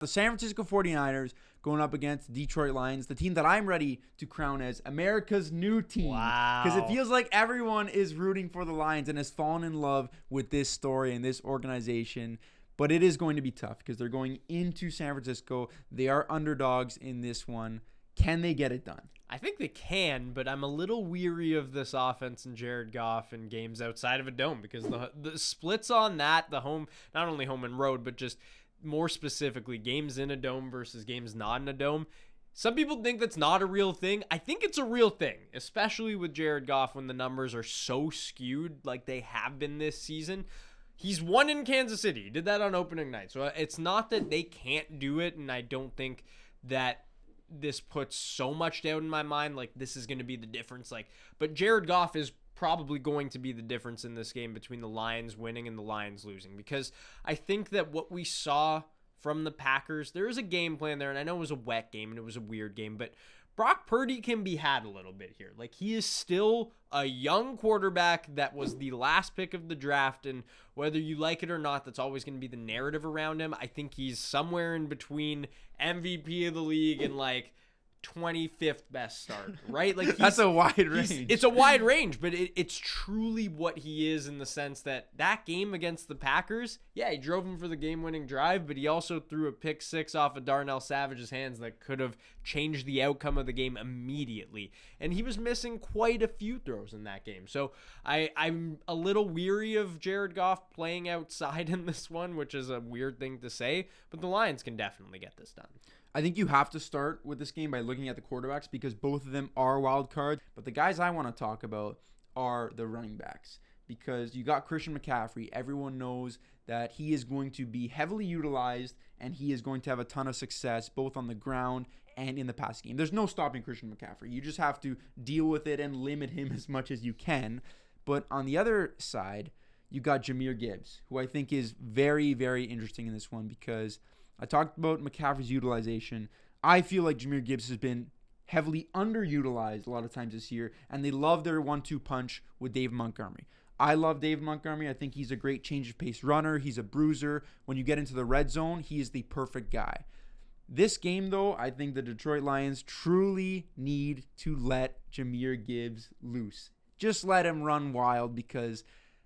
The San Francisco 49ers going up against Detroit Lions, the team that I'm ready to crown as America's new team. Wow. Because it feels like everyone is rooting for the Lions and has fallen in love with this story and this organization. But it is going to be tough because they're going into San Francisco. They are underdogs in this one. Can they get it done? I think they can, but I'm a little weary of this offense and Jared Goff in games outside of a dome because the splits on that, the home, not only home and road, but just more specifically, games in a dome versus games not in a dome. Some people think that's not a real thing. I think it's a real thing, especially with Jared Goff when the numbers are so skewed like they have been this season. He's won in Kansas City. He did that on opening night. So it's not that they can't do it, and I don't think that this puts so much doubt in my mind like this is going to be the difference. But Jared Goff is probably going to be the difference in this game between the Lions winning and the Lions losing, because I think that what we saw from the Packers, there is a game plan there, and I know it was a wet game and it was a weird game, but Brock Purdy can be had a little bit here. He is still a young quarterback that was the last pick of the draft, and whether you like it or not, that's always going to be the narrative around him. I think he's somewhere in between MVP of the league and 25th best start, right? That's a wide range. It's a wide range, but it's truly what he is in the sense that game against the Packers, yeah, he drove him for the game-winning drive, but he also threw a pick six off of Darnell Savage's hands that could have changed the outcome of the game immediately. And he was missing quite a few throws in that game. So I'm a little weary of Jared Goff playing outside in this one, which is a weird thing to say, but the Lions can definitely get this done. I think you have to start with this game by looking at the quarterbacks because both of them are wild cards. But the guys I want to talk about are the running backs, because you got Christian McCaffrey. Everyone knows that he is going to be heavily utilized and he is going to have a ton of success both on the ground and in the pass game. There's no stopping Christian McCaffrey. You just have to deal with it and limit him as much as you can. But on the other side, you got Jahmyr Gibbs, who I think is very, very interesting in this one because I talked about McCaffrey's utilization. I feel like Jahmyr Gibbs has been heavily underutilized a lot of times this year, and they love their 1-2 punch with Dave Montgomery. I love Dave Montgomery. I think he's a great change of pace runner. He's a bruiser. When you get into the red zone, he is the perfect guy. This game, though, I think the Detroit Lions truly need to let Jahmyr Gibbs loose. Just let him run wild because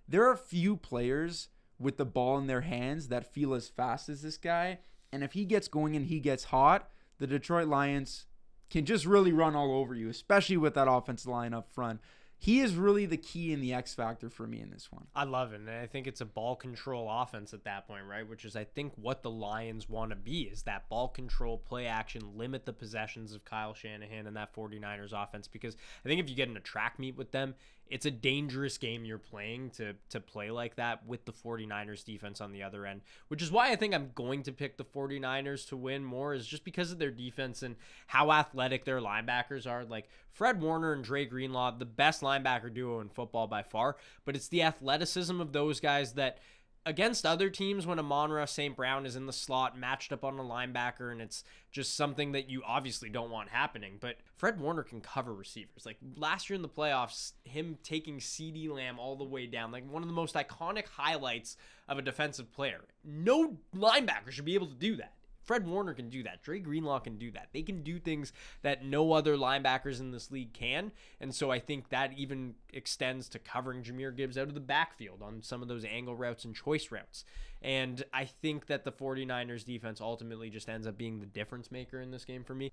there are few players with the ball in their hands that feel as fast as this guy. And if he gets going and he gets hot, the Detroit Lions can just really run all over you, especially with that offensive line up front. He is really the key and the X factor for me in this one. I love it, and I think it's a ball control offense at that point, right? Which is, I think, what the Lions want to be, is that ball control, play action, limit the possessions of Kyle Shanahan and that 49ers offense, because I think if you get in a track meet with them, it's a dangerous game you're playing to play like that with the 49ers defense on the other end, which is why I think I'm going to pick the 49ers to win more, is just because of their defense and how athletic their linebackers are. Fred Warner and Dre Greenlaw, the best linebacker duo in football by far, but it's the athleticism of those guys that against other teams, when Amon-Ra St. Brown is in the slot matched up on a linebacker, and it's just something that you obviously don't want happening, but Fred Warner can cover receivers. Last year in the playoffs, him taking CeeDee Lamb all the way down, one of the most iconic highlights of a defensive player. No linebacker should be able to do that. Fred Warner can do that. Dre Greenlaw can do that. They can do things that no other linebackers in this league can. And so I think that even extends to covering Jahmyr Gibbs out of the backfield on some of those angle routes and choice routes. And I think that the 49ers defense ultimately just ends up being the difference maker in this game for me.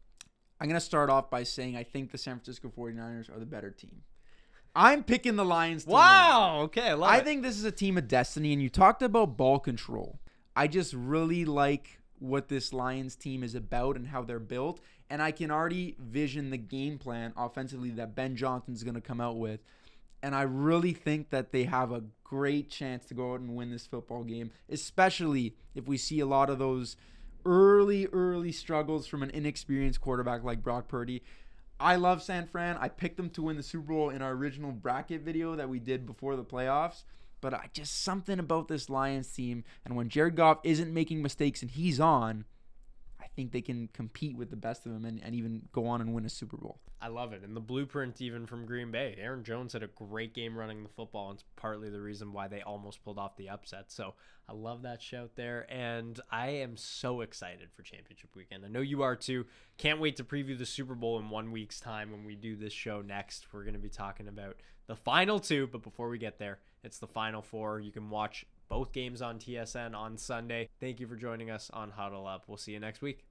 I'm going to start off by saying I think the San Francisco 49ers are the better team. I'm picking the Lions to Wow. win. Okay, I love it. I think this is a team of destiny, and you talked about ball control. I just really like what this Lions team is about and how they're built, and I can already vision the game plan offensively that Ben Johnson's going to come out with, and I really think that they have a great chance to go out and win this football game, especially if we see a lot of those early struggles from an inexperienced quarterback like Brock Purdy. I love San Fran. I picked them to win the Super Bowl in our original bracket video that we did before the playoffs. But just something about this Lions team, and when Jared Goff isn't making mistakes and he's on, I think they can compete with the best of them and even go on and win a Super Bowl. I love it. And the blueprint even from Green Bay. Aaron Jones had a great game running the football, and it's partly the reason why they almost pulled off the upset. So I love that shout there, and I am so excited for championship weekend. I know you are too. Can't wait to preview the Super Bowl in 1 week's time when we do this show next. We're going to be talking about the final two, but before we get there, it's the final four. You can watch both games on TSN on Sunday. Thank you for joining us on Huddle Up. We'll see you next week.